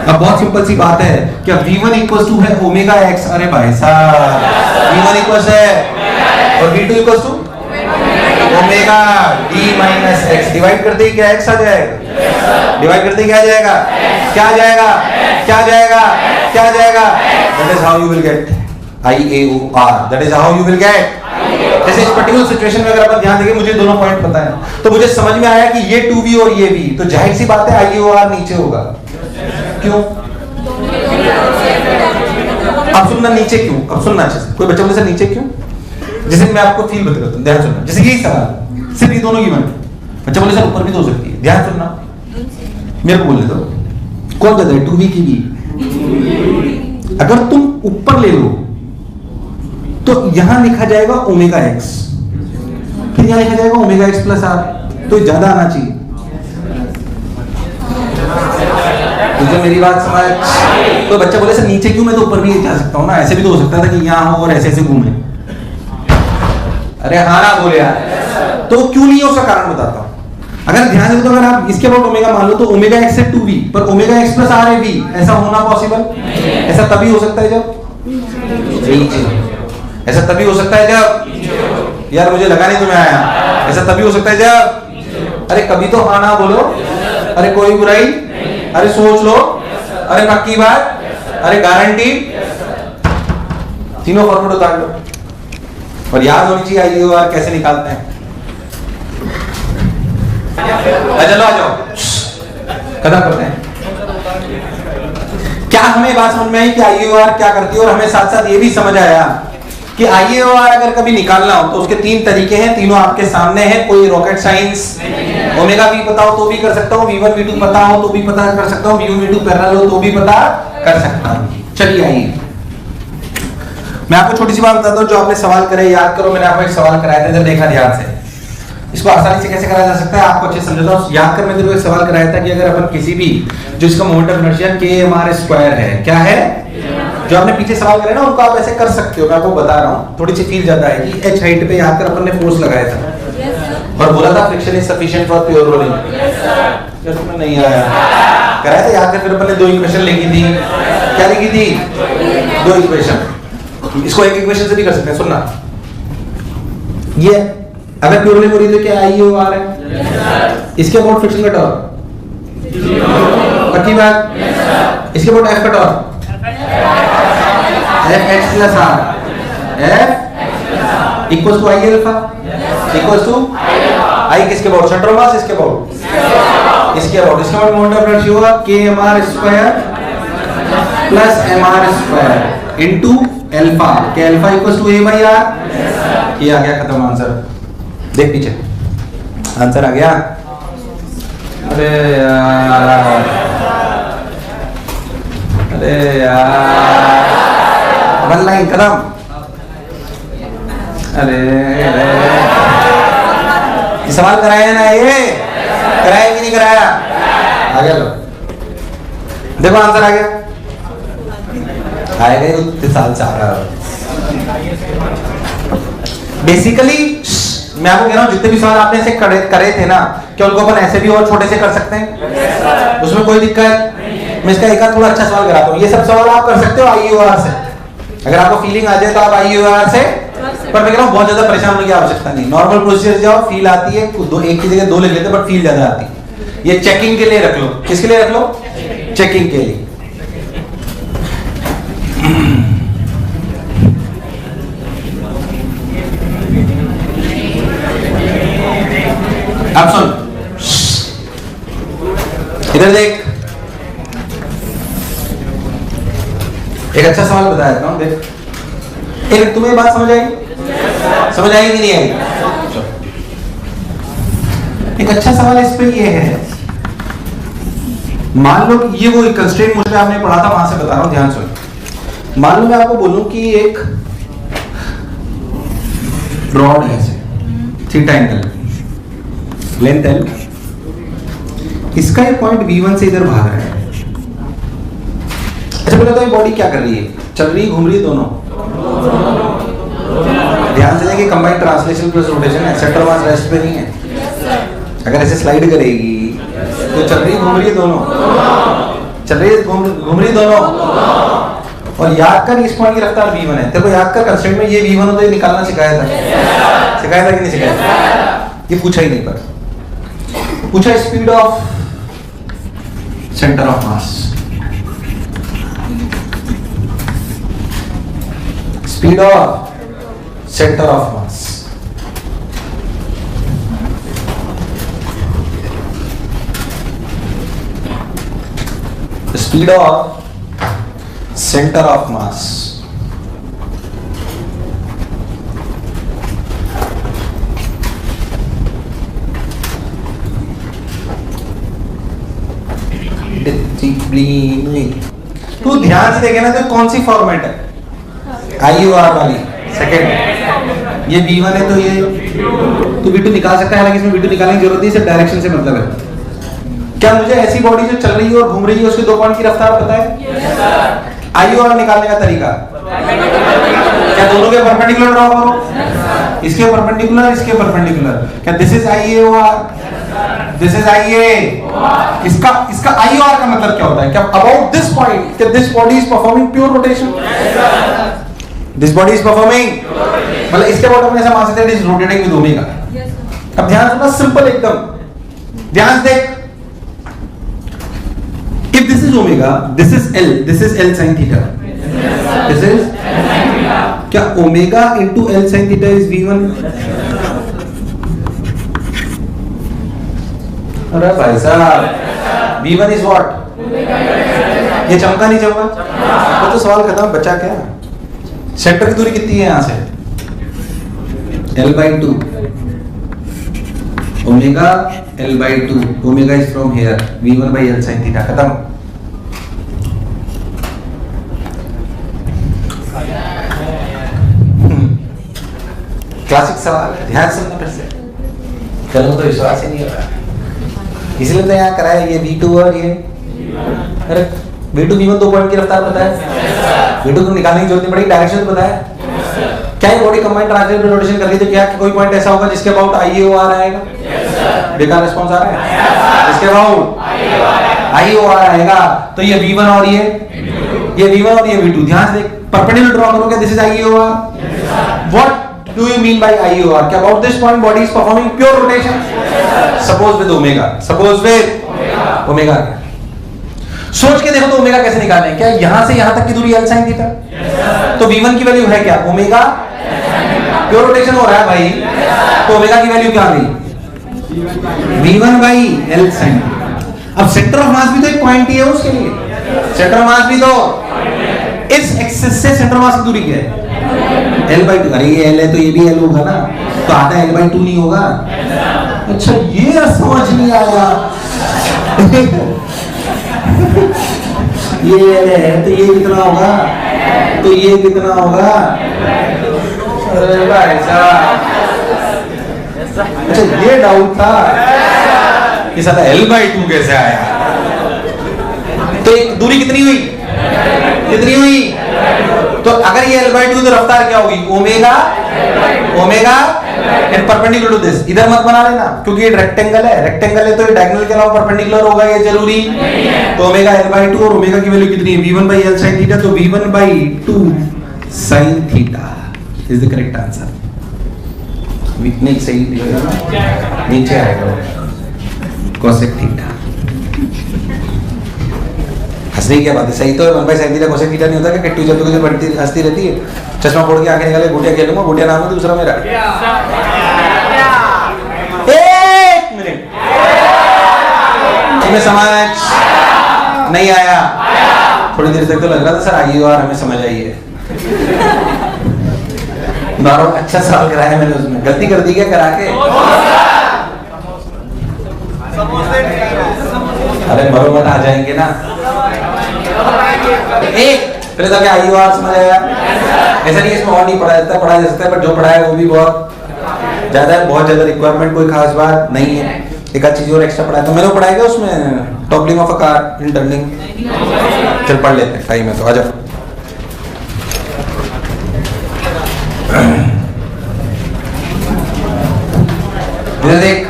अब बहुत सिंपल सी बात है, क्या v1 इक्वल टू है ओमेगा x? अरे भाई साहब, v1 इक्वल है और v2 equal to omega d minus x। Divide करते ही क्या x आ जाएगा? डिवाइड करते ही क्या आ जाएगा? क्या आ जाएगा? क्या आ जाएगा? क्या आ जाएगा? That is how you will get IAOR। That is how you will get. जैसे इस पर्टिकुलर सिचुएशन में अगर आप ध्यान देंगे, मुझे दोनों पॉइंट पता है, तो मुझे समझ में आया कि ये 2v और ये v, तो जाहिर सी बात है IAOR नीचे होगा। क्यों? अब सुनना, नीचे क्यों? अब सुनना अच्छे से, कोई बच्चा बोले सर नीचे क्यों? जैसे मैं आपको फील बताता हूं, ध्यान सुनना। जैसे यही सवाल, सिर्फ ये दोनों गिवन, बच्चा बोले सर ऊपर भी तो हो सकती है। ध्यान सुनना, मेरे को बोलने दो, कौन कहता है 2v की v? अगर तुम ऊपर ले लो तो यहां लिखा जाएगा ओमेगा x, फिर यहां लिखा जाएगा ओमेगा x प्लस r, तो ज्यादा आना चाहिए। तुझे मेरी बात समझ? तो बच्चा बोले सर नीचे क्यों? मैं तो ऊपर भी जा सकता हूँ ना, ऐसे भी तो हो सकता था कि यहाँ हो और ऐसे ऐसे घूमे। अरे हाँ ना बोले यार, तो क्यों नहीं है उसका कारण बताता हूँ। अगर ध्यान दे तो अगर आप इसके बाद ओमेगा मान लो तो ओमेगा x से 2v, पर ओमेगा x प्लस r है v, ऐसा होना पॉसिबल? ऐसा तभी हो सकता है जब, ऐसा तभी हो सकता है जब, यार मुझे लगा नहीं तुम्हें आया, ऐसा तभी हो सकता है जब, अरे कभी तो हाँ ना बोलो, अरे कोई बुराई, अरे सोच लो, अरे पक्की बात, अरे गारंटी, तीनों फॉर्मूले उतार लो और याद होनी चाहिए IAOR कैसे निकालते हैं। चलो आ जाओ, खत्म करते हैं। क्या हमें बात समझ में आई कि IAOR क्या करती है, और हमें साथ साथ ये भी समझ आया कि IAOR अगर कभी निकालना हो तो उसके 3 तरीके हैं, तीनों आपके सामने हैं, कोई रॉकेट साइंस। ओमेगा v पता हो तो भी कर सकता हूं, v1 v2 पता हो तो भी पता कर सकता हूं, v1 v2 पैरेलल हो तो भी पता कर सकता हूं। चलिए आइए, मैं आपको छोटी सी बात बताता हूं, जो आपने सवाल करे याद करो। मैंने आपको एक सवाल कराया था, जब देखा ध्यान से, इसको आसानी से कैसे कराया जा सकता है आपको अच्छे समझाता हूं। याद कर, मैंने एक सवाल कराया था कि अगर अपन किसी भी जो इसका मोमेंट ऑफ इनर्शिया kmr² है, क्या है, जो आपने पीछे सवाल करे ना, उनको आप ऐसे कर सकते हो। मैं आपको बता रहा हूं, थोड़ी सी फील ज्यादा है कि h हाइट पे याद कर अपन ने फोर्स लगाया था और बोला था friction is sufficient for pure rolling. क्या तुम्हें नहीं आया? कराया था याद कर। फिर अपन ने 2 इक्वेशन लिखी थी, क्या लिखी थी? 2 इक्वेशन। इसको एक इक्वेशन से भी कर सकते हैं, सुनना। ये अगर प्योर रोलिंग हो रही है तो क्या IAOR है? इसके अबाउट फ्रिक्शन का टॉर्क, पक्की बात? इसके अबाउट F का torque, Fx plus r, F equals to I alpha, equals to I किसके अबाउट? सेंटर मास इसके अबाउट, इसके अबाउट, इसके अबाउट मोमेंट ऑफ इनर्शिया होगा kmr² plus mr² into alpha, के alpha equals to a by r। ये आ गया, खत्म answer. देख पीछे, आंसर आ गया। अरे यार, अरे यार, वन लाइन खत्म। अरे सवाल कराया ना, ये कराया कि नहीं कराया? आ गया, लो देखो आंसर आ गया। आएगा ही उतने साल से आ रहा। बेसिकली मैं आपको कह रहा हूं, जितने भी सवाल आपने ऐसे करे थे ना, क्या उनको अपन ऐसे भी और छोटे से कर सकते हैं? उसमें कोई दिक्कत? मैं इसका एक थोड़ा अच्छा सवाल कराता हूँ। ये सब सवाल आप कर सकते हो IAOR से, अगर आपको फीलिंग आ जाए तो आप IAOR से, पर मैं कह रहा हूँ बहुत ज्यादा परेशान होने की आवश्यकता नहीं। नॉर्मल प्रोसीजर जाओ, फील आती है, एक की जगह 2 लिख लेते, बट फील ज्यादा आती है। ये चेकिंग के लिए रख लो। किसके लिए रख लो? चेकिंग के लिए। अब सुन, इधर देख, एक अच्छा सवाल बताया था, देख। एक तुम्हें बात समझ आएगी? समझ आएगी कि नहीं आएगी? एक अच्छा सवाल इस पे ये है मान लो कि ये वो कंस्ट्रेंट मुझे आपने पढ़ा था, वहां से बता रहा हूं, ध्यान सुनो। मान लो मैं आपको बोलूं कि एक रॉड है, थीटा एंगल, लेंथ एल, इसका एक पॉइंट V1 से इधर भाग रहा है। अच्छा पहले तो ये बॉडी क्या कर रही है, चल रही है, घूम रही है, दोनों? ध्यान से देखिए, कंबाइंड ट्रांसलेशन प्लस रोटेशन है, सेंटर मास रेस्ट पे नहीं है। अगर ऐसे स्लाइड करेगी तो चल रही घूम रही है दोनों, चल रही है घूम रही दोनों। और याद कर इस पॉइंट की रफ्तार V1 है, तेरे को याद कर कंस्ट्रेंट में ये V1 होता है, निकालना सिखाया था, सिखाया था कि नहीं सिखाया था? ये पूछा ही नहीं, पर पूछा speed of centre of mass, speed of centre of mass. Speed of center of mass. तू ध्यान से देखे ना, तो कौन सी फॉर्मेट है? IUR वाली सेकंड। ये V1 है तो ये तू V2 निकाल सकता है, हालांकि इसमें V2 निकालने की जरूरत नहीं, सिर्फ डायरेक्शन से मतलब है। क्या मुझे ऐसी बॉडी जो चल रही है और घूम रही है उसके दो पॉइंट की रफ्तार पता है? IUR निकालने का तरीका क्या? दोनों के परपेंडिकुलर ड्रॉ करो, इसके परपेंडिकुलर, इसके परपेंडिकुलर। क्या this is IAOR, this is IA? इसका IOR का मतलब क्या होता है? क्या अबाउट दिस पॉइंट, क्या this body is performing pure rotation? This body is performing, मतलब इसके बॉटम में ऐसा मान सकते हैं, it is rotating with omega. अब ध्यान सुनना, सिंपल एकदम, ध्यान देख। If this is omega, this is L sin theta. This is क्या omega into L sin theta is V1? अरे भाई साहब, V1 is what? ये चमका नहीं चमका? तो सवाल खत्म, बचा क्या? सेंटर की दूरी कितनी है यहाँ से? L/2 omega L/2, omega is from here, V1/L sin theta, खत्म। क्लासिक सवाल है, ध्यान सुनना फिर से, चलो तो विश्वास ही नहीं हो रहा, इसलिए तो यहाँ कराया ये V2 और ये। अरे V2 V1 दो पॉइंट की रफ्तार पता है, V2 को निकालने की जरूरत नहीं पड़ेगी, डायरेक्शन पता है। क्या ये बॉडी कंबाइंड ट्रांसलेशन रोटेशन कर रही है, तो क्या कोई पॉइंट ऐसा होगा जिसके अबाउट IOR आएगा? बेकार रिस्पांस आ रहा है, जिसके अबाउट IOR आएगा, तो ये V1 और ये V1 और ये V2। ध्यान से देख, परपेंडिकुलर ड्रॉ करोगे, this is IOR। What do you mean by IOR? क्या about this point body is performing pure rotation, suppose with omega, suppose with omega. सोच के देखो तो ओमेगा कैसे निकालें? क्या यहां से यहां तक की दूरी L sin थीटा, तो V1 की वैल्यू है क्या? ओमेगा, प्योर रोटेशन हो रहा है भाई, तो ओमेगा की वैल्यू क्या आ गई? V1/L sin। अब सेंटर ऑफ मास भी तो एक पॉइंट ही है उसके लिए, सेंटर ऑफ मास भी तो, इस एक्सिस से सेंटर ऑफ मास की दूरी क्या है? L/2। अरे ये L है तो ये भी L होगा ना, तो आधा L/2 नहीं होगा? अच्छा ये समझ नहीं आया। ये L है तो ये कितना होगा, तो ये कितना होगा? अरे भाई साहब, अच्छा ये डाउट था कि साला L/2 कैसे आया। तो एक दूरी कितनी हुई, कितनी हुई? तो अगर ये L/2 तो रफ्तार क्या होगी? Omega and perpendicular to this. इधर मत बना लेना क्योंकि ये रेक्टेंगल है, रेक्टेंगल है तो ये डायगोनल के अलावा परपेंडिकुलर होगा, ये जरूरी नहीं है। तो ओमेगा L/2 और ओमेगा की वैल्यू कितनी है? V1/L sin थीटा, तो V1/2 sin theta is the correct answer. नहीं सही नीचे आएगा कोसेक थीटा। हंसने की क्या बात है, सही तो 1/sin थीटा कोसेक थीटा नहीं होता क्या? किट्टू जब तो बढ़ती हंसती रहती है, चश्मा फोड़ के आंखें निकाले, गुटिया खेलूंगा, गुटिया नाम है दूसरा मेरा। एक मिनट, तुम्हें समझ नहीं आया? थोड़ी देर तक तो लग रहा था सर IOR हमें समझ आई है। बारो अच्छा सवाल कराया मैंने, उसमें गलती कर दी क्या करा के? अरे मरो मत, आ जाएंगे ना। एक फिर तो क्या आई बात समझ आया? ऐसा नहीं इसमें और नहीं पढ़ा जाता, पढ़ा जा सकता है, पर जो पढ़ा है वो भी बहुत ज्यादा है, बहुत ज्यादा रिक्वायरमेंट कोई खास बात नहीं है। एक आध चीज और एक्स्ट्रा पढ़ा है तो मैंने वो पढ़ाएगा उसमें toppling of a car in turning. चल पढ़ लेते हैं, टाइम है तो आ जाओ। देख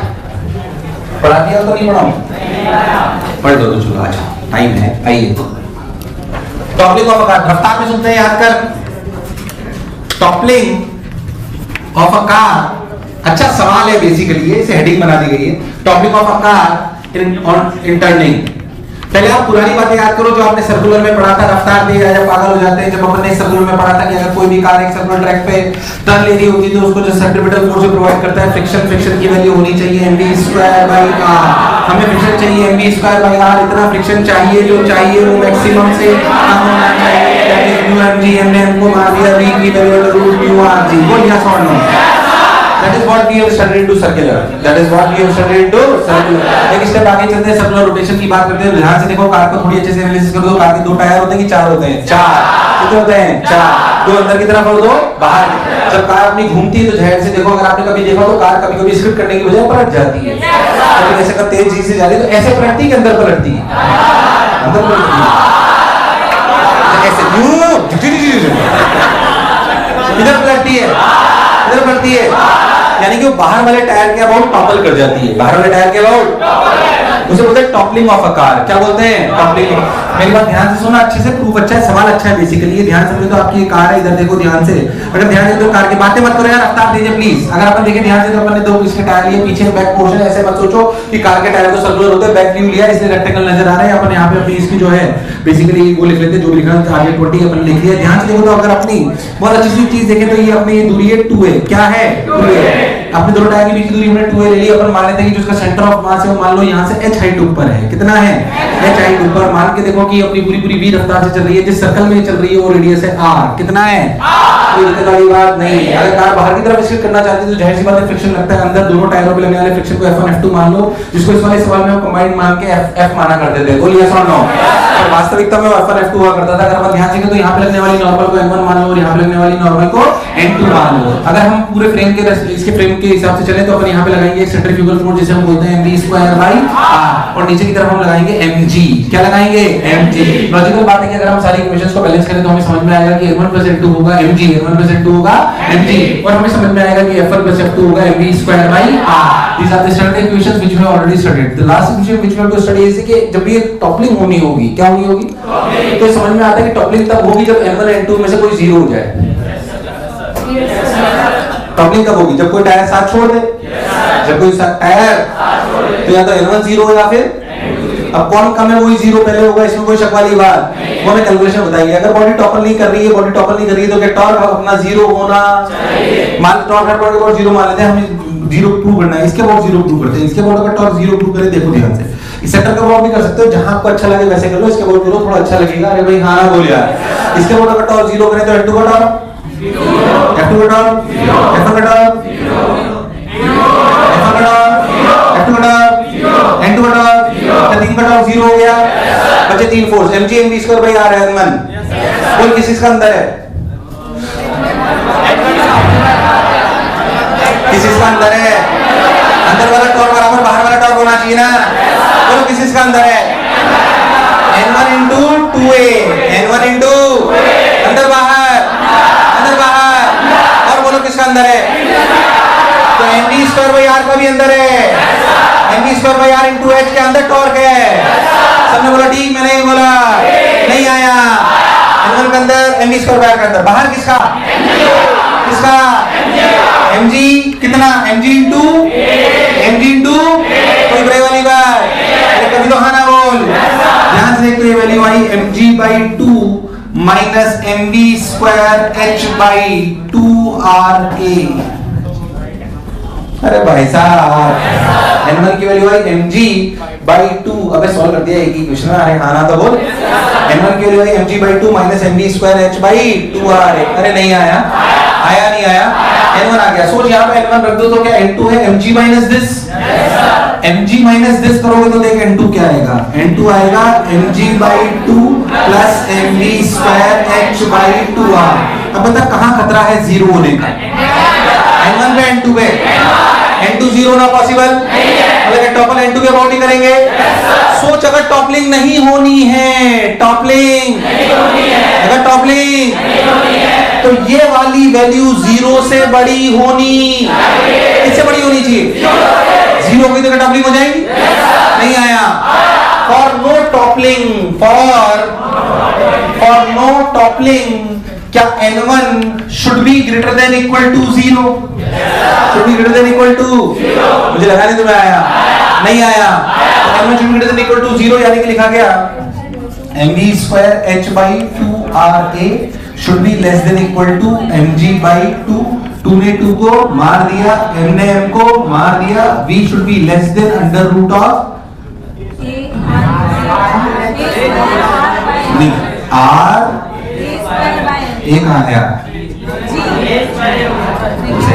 पढ़ा दिया तो नहीं पढ़ाऊं? पढ़ दो तो चलो, अच्छा टाइम है, आइए। टॉपलिंग ऑफ अ कार रफ्तार में सुनते हैं, याद कर। टॉपलिंग ऑफ अ कार अच्छा सवाल है बेसिकली, इसे हेडिंग बना दी गई है। Toppling of a car in turning. पहले आप पुरानी बातें याद करो जो आपने सर्कुलर में पढ़ा था, रफ्तार दे या पागल हो जाते हैं। जब अपन ने सर्कुलर में पढ़ा था कि अगर कोई भी कार एक सर्कुलर ट्रैक पे टर्न ले रही होती है तो उसको जो सेंट्रीपिटल फोर्स प्रोवाइड करता है फ्रिक्शन की वैल्यू होनी चाहिए mv²/r। हमें फ्रिक्शन चाहिए mv²/r, इतना फ्रिक्शन चाहिए जो चाहिए वो मैक्सिमम से कम होना चाहिए। That is μmg। हमने हमको मार दिया v की वैल्यू √μrg। बोल यस और no? That is what we have studied into circular. That is what we have studied into circular. एक स्टेप आगे चलते हैं, सर्कुलर रोटेशन की बात करते हैं। ध्यान से देखो, कार को थोड़ी अच्छे से एनालिसिस कर दो। कार के दो टायर होते हैं कि चार होते हैं? चार। कितने होते हैं? चार। दो अंदर की तरफ और दो बाहर। जब कार अपनी घूमती है तो ध्यान से देखो, अगर आपने कभी देखा तो कार कभी-कभी स्किड करने की बजाय पलट जाती है। तो ऐसे का तेज चीज से जा रही है तो ऐसे पलटती है कि अंदर पलटती है? अंदर पलटती है। ऐसे इधर पलटती है, इधर पलटती है, यानी कि वो बाहर वाले टायर के अबाउट टॉपल कर जाती है। बाहर वाले टायर के अबाउट उसे बोलते हैं टॉपलिंग ऑफ अ कार। क्या बोलते हैं? टॉपलिंग। मेरी बात ध्यान से सुना, अच्छे से प्रूफ अच्छा है, सवाल अच्छा है बेसिकली। ये ध्यान से समझो, तो आपकी कार है, इधर देखो ध्यान से। अगर ध्यान से तो कार की बातें मत करो यार, रफ्तार दीजिए प्लीज। अगर अपन देखें ध्यान से तो अपन ने दो इसके टायर लिए, पीछे बैक पोर्शन। ऐसे मत सोचो कि कार के टायर तो सर्कुलर होते हैं, बैक व्यू लिया इसलिए रेक्टेंगल नजर आ रहा है। अपन यहाँ पे अपनी इसकी जो है बेसिकली वो लिख लेते हैं, जो लिखा है आगे 20 अपन लिख लिया। ध्यान से देखो तो अगर अपनी बहुत अच्छी सी चीज देखें तो ये अपनी दूरी है 2a। क्या है? 2a। अपने दोनों टायर के बीच की दूरी हमने 2a ले ली। अपन मान लेते हैं कि जो इसका सेंटर ऑफ मास है वो मान लो यहाँ से h हाइट ऊपर है। कितना है? h हाइट ऊपर। मान के देखो कि अपनी पूरी v रफ्तार से चल रही है, जिस सर्कल में चल रही है वो रेडियस है r। कितना है? कोई दिक्कत वाली बात नहीं है। अगर कार बाहर की तरफ स्किड करना चाहती है तो जाहिर सी बात है फ्रिक्शन लगता है अंदर। दोनों टायरों पे लगने वाले फ्रिक्शन को F1 F2 मान लो, जिसको इस वाले सवाल में हम कंबाइंड मान के F माना करते थे। बोलिए यस और नो? और वास्तविकता में F1 F2 हुआ करता था। अगर अपन ध्यान से देखें तो यहाँ पे लगने वाली नॉर्मल को N1 मान लो और यहाँ पे लगने वाली नॉर्मल को N2 मान लो। अगर हम पूरे फ्रेम के इसके फ्रेम के हिसाब से चले तो अपन यहाँ पे लगाएंगे एक सेंट्रीफ्यूगल फोर्स जिसे हम बोलते हैं mv²/r, और नीचे की तरफ हम लगाएंगे mg। क्या लगाएंगे? mg। लॉजिकल बात है कि अगर हम सारी इक्वेशंस को बैलेंस करें तो हमें समझ में आएगा कि n1 + n2 होगा mg, n1 + n2 होगा mg, और हमें समझ में आएगा कि f1 + f2 होगा mv²/r। These are the standard equations which we have already studied. The last equation which we have to study is कि जब ये टॉपलिंग होनी होगी, क्या होनी होगी? तो समझ में आता है कि टॉपलिंग तब होगी जब n1 n2 में से कोई जीरो हो जाए। टॉपलिंग कब होगी? जब कोई टायर साथ छोड़ दे। जब कोई टायर तो या तो n1 जीरो हो या फिर अब कौन कम है वही जीरो पहले होगा, इसमें कोई शक वाली बात। वो हमें कैलकुलेशन बताइए। अगर बॉडी टॉपल नहीं कर रही है, बॉडी टॉपल नहीं कर रही है तो क्या टॉर्क अपना जीरो होना चाहिए? मान टॉर्क है टॉर्क और जीरो मान लेते हैं, हमें जीरो प्रूव करना है। इसके बाद जीरो प्रूव करते हैं। इसके बाद अगर टॉर्क जीरो प्रूव करें, देखो ध्यान से, इस सेंटर का बात भी कर सकते हो, जहां आपको अच्छा लगे वैसे कर लो। इसके बाद करो, थोड़ा अच्छा लगेगा। अरे भाई हां बोल यार। इसके बाद अगर टॉर्क जीरो करें तो F2 का टॉर्क F2 का टॉर्क F1 का टॉर्क F1 का टॉर्क F2 का टॉर्क N2 का टॉर्क तीन का टॉर्क जीरो हो गया। बचे तीन फोर्स mg mv²/r है N1। बोल किस का अंदर है? किस का अंदर है? अंदर वाला टॉर्क बराबर बाहर वाला टॉर्क होना चाहिए ना। बोलो किस का अंदर है? N1 × 2a, N1 × अंदर बाहर, अंदर बाहर। और बोलो किसका अंदर है? तो mv²/r का भी अंदर है। mv²/r × h के अंदर टॉर्क है। सबने बोला ठीक, मैंने नहीं बोला, नहीं आया। N1 के अंदर mv²/r के अंदर, बाहर किसका? किसका? mg। कितना? mg × कोई ब्रेक वाली बात? कभी तो हाँ ना बोल। ध्यान से देखो, ये वैल्यू आई mg/2 - mv²h/2ra। अरे भाई साहब, n1 की वैल्यू आई mg/2। अबे सॉल्व कर दिया एक ही क्वेश्चन में। अरे हाँ ना तो बोल। n1 की वैल्यू आई mg/2 - mv²h/2ra। अरे नहीं आया, आया नहीं आया? n1 आ गया। सोच यहाँ पे n1 रख दो तो क्या n2 है? mg minus this, mg minus this करोगे तो देख n2 क्या आएगा? n2 आएगा mg by 2 plus mv square h by 2r। अब बता कहाँ खतरा है जीरो होने का? n1 पे n2 पे? n2 जीरो ना पॉसिबल, अगर टॉपल n2 के अबाउट ही करेंगे। सोच अगर टॉपलिंग नहीं होनी है, टॉपलिंग अगर टॉपलिंग तो ये वाली वैल्यू जीरो से बड़ी होनी, किससे बड़ी होनी चाहिए? जीरो होगी तो टॉपलिंग हो जाएगी? नहीं आया। For no toppling, for no toppling क्या n1 should be greater than equal to zero? Should be greater than equal to, मुझे लगा नहीं तुम्हें आया, नहीं आया। तो n1 should be greater than equal to zero, यानी कि लिखा गया mv square h by 2ra should be less than equal to mg by 2। 2 ने 2 को मार दिया, m ने m को मार दिया, v should be less than under root of नहीं r ए कहाँ है?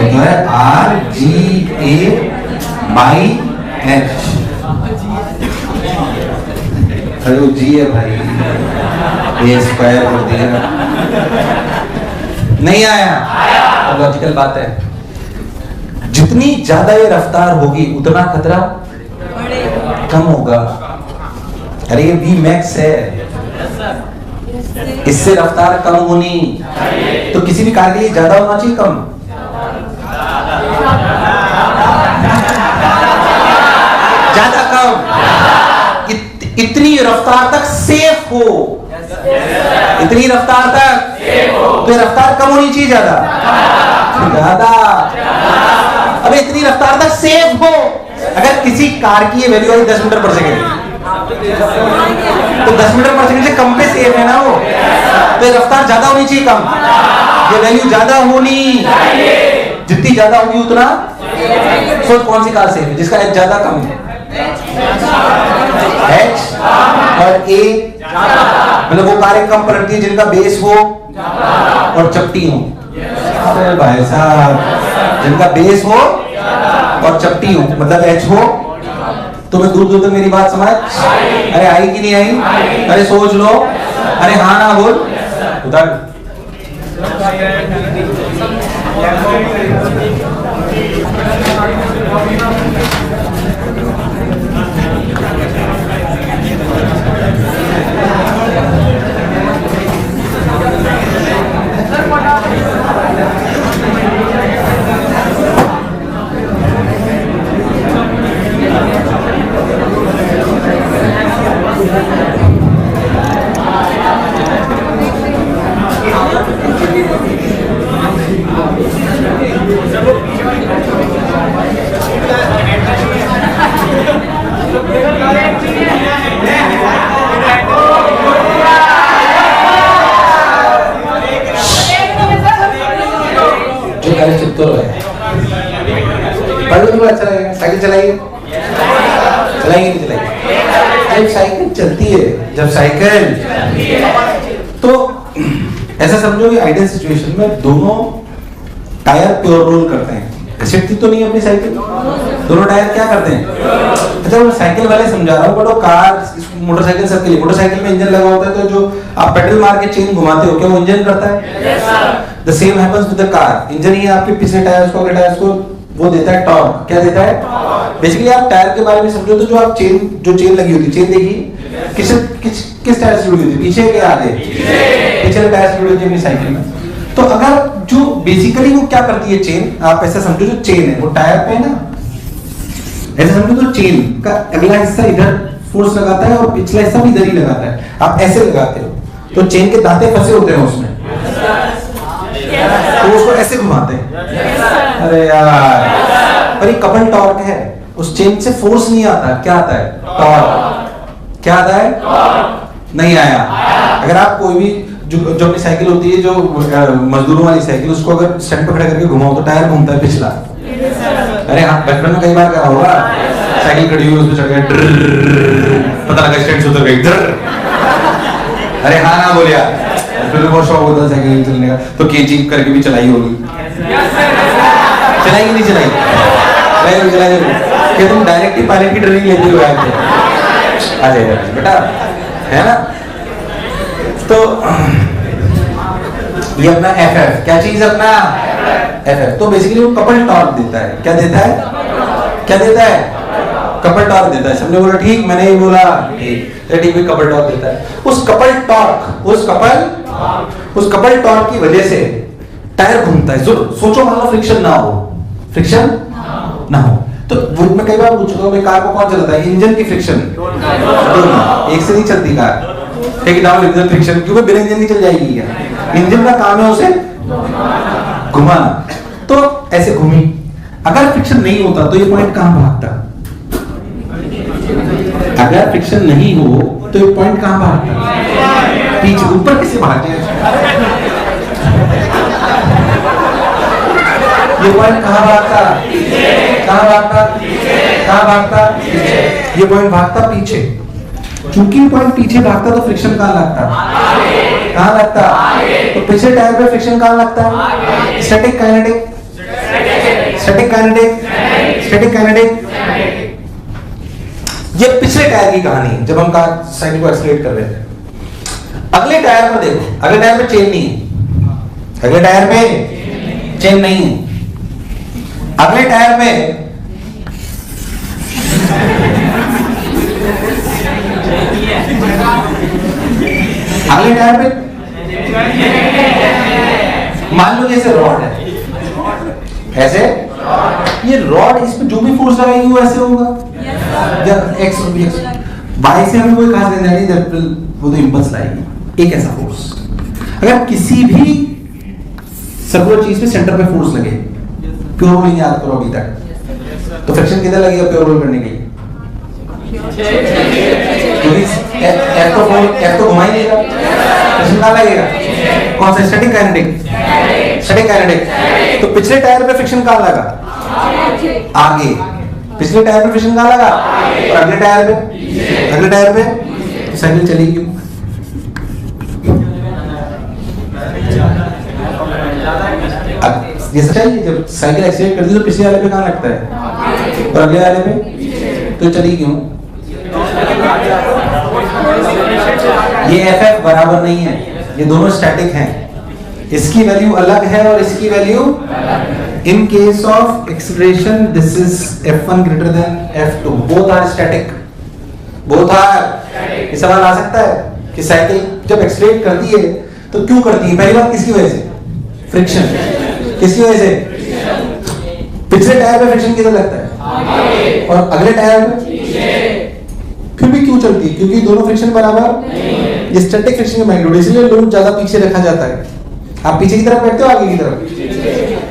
तो है r g a by h. अरे वो जी है भाई, ए स्क्वायर कर दिया, नहीं आया। अब लॉजिकल बात है, जितनी ज्यादा ये रफ्तार होगी उतना खतरा कम होगा। अरे ये वी मैक्स है, इससे रफ्तार कम होनी, तो किसी भी कार के लिए ज्यादा होना चाहिए कम? ज्यादा कम? इतनी रफ्तार तक सेफ हो, इतनी रफ्तार तक तो ये रफ्तार कम होनी चाहिए ज्यादा? ज्यादा। अबे इतनी रफ्तार तक सेफ हो, अगर किसी कार की ये वैल्यू आई 10 मीटर पर सेकेंड तो 10 मीटर पर सेकंड से कम पे सेफ है ना वो, तो रफ्तार ज्यादा होनी चाहिए कम? ये वैल्यू ज्यादा होनी, जितनी ज्यादा होगी उतना। सोच कौन सी कार सेफ है? जिसका एच ज्यादा कम है, एच और ए, मतलब वो कारें कम पलटती है जिनका बेस हो और चपटी हो। अरे भाई साहब, जिनका बेस हो और चपटी हो मतलब एच हो, तुम्हें दूर दूर तक मेरी बात समझ? अरे आई कि नहीं आई? अरे सोच लो, अरे हाँ ना बोल उधर। अच्छा लगेगा। साइकिल चलाइए, चलाएंगे नहीं चलाएंगे? जब साइकिल चलती है, जब साइकिल तो ऐसा समझो कि आइडियल सिचुएशन में दोनों टायर प्योर रोल करते हैं। घसीटती तो नहीं अपनी साइकिल, दोनों टायर क्या करते हैं? अच्छा वो साइकिल वाले समझा रहा हूँ, बट वो कार मोटरसाइकिल सबके लिए, मोटरसाइकिल में इंजन लगा होता है तो जो आप पेडल मार के चेन घुमाते हो क्या वो इंजन करता है? The same happens with the car. Engine ही आपके पिछले टायर्स को, अगले टायर्स को वो देता है टॉर्क। क्या देता है? बेसिकली आप टायर के बारे में समझो तो जो आप जो चेन लगी होती है, चेन देखिए किस टायर से जुड़ी होती है, पीछे के आगे? पिछले टायर से जुड़ी होती है अपनी साइकिल में। तो अगर जो बेसिकली वो क्या करती है चेन, आप ऐसा समझो जो चेन है वो टायर पे है ना, ऐसा समझो तो चेन का अगला हिस्सा इधर फोर्स लगाता है और पिछला हिस्सा भी इधर ही लगाता है। आप ऐसे लगाते हो तो चेन के दांते फंसे होते हैं उसमें, तो उसको ऐसे घुमाते हैं। अरे यार, पर ये कपल टॉर्क है, उस चेन से फोर्स नहीं आता, क्या आता है? टॉर्क। क्या आता है? नहीं आया। अगर आप कोई भी जो अपनी साइकिल होती है, जो मजदूरों वाली साइकिल, उसको अगर स्टैंड पकड़ करके घुमाओ तो टायर घूमता है पिछला। अरे हाँ, बचपन में कई बार करा होगा, साइकिल खड़ी हुई उस पे चढ़ गया, पता लगा स्टैंड से उतर गई। अरे हाँ ना बोलिया, फिर बहुत शौक होता है साइकिल चलने का, तो केजी करके भी चलाई होगी। चलाएगी नहीं चलाएगी? चलाएगी। क्या तुम डायरेक्ट ही पायलट की ट्रेनिंग लेते हो यहाँ पे? आ जाएगा बेटा, है ना? तो ये अपना FF, क्या चीज अपना FF, तो बेसिकली वो कपल टॉर्क देता है। क्या देता है? क्या देता है? कपल टॉर्क देता है। सबने बोला ठीक, मैंने ही बोला ठीक, भी कपल टॉर्क देता है। उस कपल टॉर्क की वजह से टायर घूमता है। सोचो मान लो फ्रिक्शन ना हो, तो मैं कई बार पूछ चुका हूं, कार को कौन चलाता है? इंजन की फ्रिक्शन, एक से नहीं चलती car. Take down engine friction, क्योंकि बिना इंजन की चल जाएगी क्या? इंजन का काम है उसे घुमाना। तो ऐसे घूमी, अगर फ्रिक्शन नहीं होता तो ये पॉइंट कहां भागता? अगर फ्रिक्शन नहीं हो तो ये पॉइंट कहां भागता? पीछे। ऊपर किसे भागते हैं? ये पॉइंट कहां भागता? ये पॉइंट भागता पीछे। चूंकि पॉइंट पीछे भागता तो फ्रिक्शन कहां लगता? तो पिछले टायर पे फ्रिक्शन कहां लगता है? Static kinetic. ये पिछले टायर की कहानी, जब हम कार साइकिल को एक्सीलरेट कर रहे थे। अगले टायर पर देखो, अगले टायर पे चेन नहीं है। अगले टायर पे चेन नहीं है। अगले टायर में मान लो ऐसे रॉड है, ऐसे ये रॉड, इस पे जो भी फोर्स लगाएगी वो ऐसे होगा। एक्स वाई से हमें कोई खास लेना नहीं, वो तो इंपल्स लाएगी, एक ऐसा फोर्स। अगर किसी भी सर्कुलर चीज पे सेंटर पे फोर्स लगे, प्योर रोल याद करो अभी तक, तो फ्रिक्शन किधर लगेगा प्योर रोल करने के लिए? F तो घुमा ही देगा, फ्रिक्शन कहां लगेगा? कौन सा? Static kinetic. तो पिछले टायर पे फ्रिक्शन कहां लगा? आगे। पिछले टायर पे फ्रिक्शन कहां लगा? और अगले टायर पे तो साइकिल चलेगी। ये सच है, जब साइकिल एक्सीलेट करती है तो पिछले वाले पे कहां लगता है? और अगले वाले पे, तो चली क्यों? ये FF बराबर नहीं है, ये दोनों स्टैटिक हैं। इसकी वैल्यू अलग है और इसकी value, in case of acceleration this is F1 greater than F2, both are static. ये सवाल आ सकता है कि साइकिल जब एक्सीलरेट करती है तो क्यों करती है? पहली बात किसकी वजह से? फ्रिक्शन। किसकी वजह से? पिछले टायर पे फ्रिक्शन किधर लगता है? और अगले टायर पे फिर भी क्यों चलती है? क्योंकि दोनों फ्रिक्शन बराबर, ये स्टैटिक फ्रिक्शन का मैग्नीट्यूड, इसलिए लोड ज्यादा पीछे रखा जाता है। आप पीछे की तरफ बैठते हो, आगे की तरफ?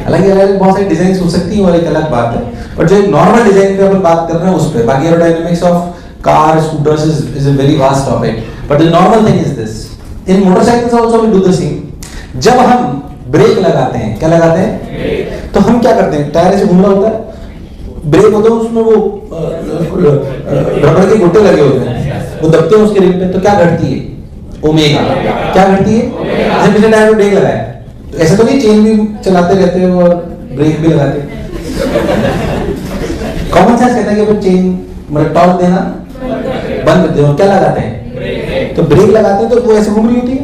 हालांकि बहुत सारी डिजाइन हो सकती है और एक अलग बात है, बट जो नॉर्मल डिजाइन पे अपन बात कर रहे हैं उस पे, बाकी aerodynamics of car scooters is a very vast topic, but the normal thing is this. In motorcycles also we do the same. जब हम ब्रेक लगाते हैं, क्या लगाते हैं? तो हम क्या करते हैं? टायर से घूम रहा होता है, ब्रेक होता है, उसमें वो रबड़ के गोटे लगे होते हैं, वो दबते हैं उसके रिम पे, तो क्या घटती है? ओमेगा। क्या घटती है? जैसे पिछले टायर में ब्रेक लगाया, तो ऐसा तो नहीं चेन भी चलाते रहते हो और ब्रेक भी लगाते। कॉमन सेंस कहता है कि अपन चेन मतलब टॉर्क देना बंद कर दे, और क्या लगाते हैं? तो ब्रेक लगाते हैं, तो वो ऐसे घूम रही होती है,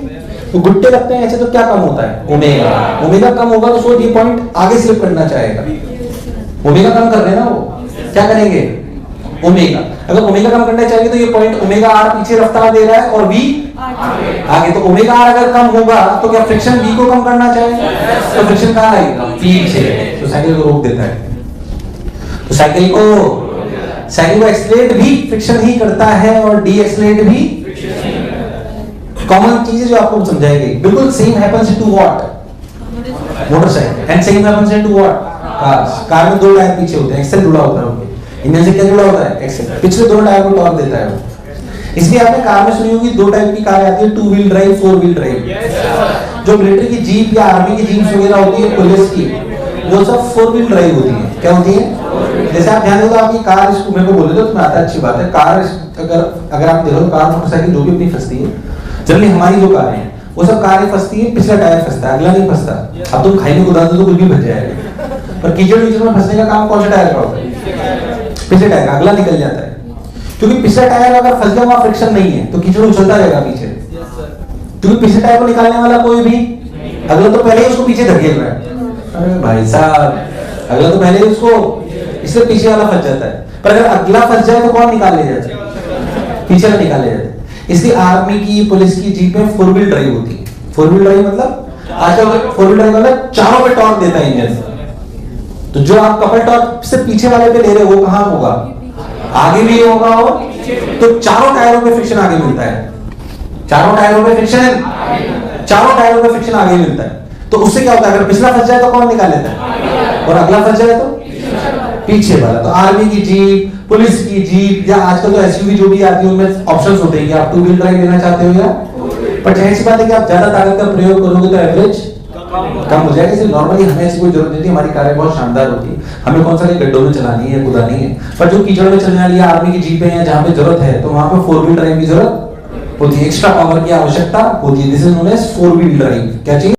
तो गुट्टे लगते हैं ऐसे, तो क्या कम होता है? ओमेगा कम होगा, तो सोच ये पॉइंट आगे स्लिप करना चाहेगा। ओमेगा कम कर रहे हैं ना, वो क्या करेंगे? ओमेगा, अगर ओमेगा कम करना चाहिए तो ये पॉइंट ओमेगा आर पीछे रफ्तार दे रहा है और वी आगे, तो ओमेगा आर अगर कम होगा तो क्या फ्रिक्शन वी को कम करना चाहिए? तो फ्रिक्शन कहां लगेगा? पीछे, तो साइकिल को रोक देता है। तो साइकिल को एक्सीलरेट भी फ्रिक्शन ही करता है और डी एक्सीलरेट भी। कॉमन चीजें जो आपको समझाएगी, बिल्कुल same happens to what? Motorcycle, and same happens to what? Car में दो टायर पीछे होते हैं, एक्सेल जुड़ा होता है उनके, इंजन से क्या जुड़ा होता है? एक्सेल। पिछले दोनों टायर को टॉर्क देता है वो। इसलिए आपने कार में सुनी होगी दो टाइप की कार आती है, 2 व्हील ड्राइव, 4 व्हील ड्राइव। जो मिलिट्री की जीप या आर्मी की जीप्स वगैरह होती है, पुलिस की, वो सब 4 व्हील ड्राइव होती है। क्या होती है? जैसे आप ध्यान दो, आपकी कार, इसको मेरे को बोले तो तुम्हें आता है, अच्छी बात है। कार अगर आप देखो, कार मोटरसाइकिल जो भी अपनी फंसती है, जनरली हमारी जो कार है वो सब कार फंसती है, पिछला टायर फंसता है, अगला नहीं फंसता। अब तुम खाई में कूदा दो तो कुछ भी फंस जाएगा, पर कीचड़ वीचड़ में फंसने का काम कौन सा टायर का होता है? पिछले टायर का, अगला निकल जाता है। क्योंकि पिछला टायर अगर फंस गया, वहां फ्रिक्शन नहीं है, तो कीचड़ उछलता रहेगा पीछे। क्योंकि पिछले टायर को निकालने वाला कोई भी, अगला तो पहले ही उसको पीछे धकेल रहा है। अरे भाई साहब, अगला तो पहले ही उसको, इसलिए पीछे वाला फंस जाता है। पर अगर अगला फंस जाए तो कौन निकाल ले जाता है? पीछे वाला निकाल ले जाता है। इसलिए आर्मी की, पुलिस की जीप में 4 व्हील ड्राइव होती है। 4 व्हील ड्राइव मतलब आजकल 4 व्हील ड्राइव मतलब चारों पे टॉर्क देता है इंजन। तो जो आप कपल टॉर्क से पीछे वाले पे ले रहे हो, वो कहां होगा? आगे भी होगा, और तो चारों टायरों पे फ्रिक्शन आगे मिलता है। चारों टायरों पे फ्रिक्शन, चारों टायरों पे फ्रिक्शन आगे मिलता है। तो उससे क्या होता है? अगर पिछला फंस जाए तो कौन निकाल लेता है, और अगला फंस जाए तो पीछे वाला। तो आर्मी की जीप, पुलिस की जीप, या आजकल तो एसयूवी जो भी आती है उनमें ऑप्शंस होते हैं कि आप 2 व्हील ड्राइव लेना चाहते हो, या पर जाहिर सी बात है कि आप ज्यादा ताकत का प्रयोग करोगे तो एवरेज कम हो जाएगा। इसलिए नॉर्मली हमें ऐसी कोई जरूरत नहीं थी, हमारी कारें बहुत शानदार होती है, हमें कौन सा गड्ढों में चलानी है, कुदानी है। पर जो कीचड़ में चलने वाली आर्मी की जीपें हैं, जहां पे जरूरत है, तो वहां पे 4 व्हील ड्राइव की जरूरत होती है, एक्स्ट्रा पावर की आवश्यकता होती है। This is known as 4 wheel drive. क्या चाहिए?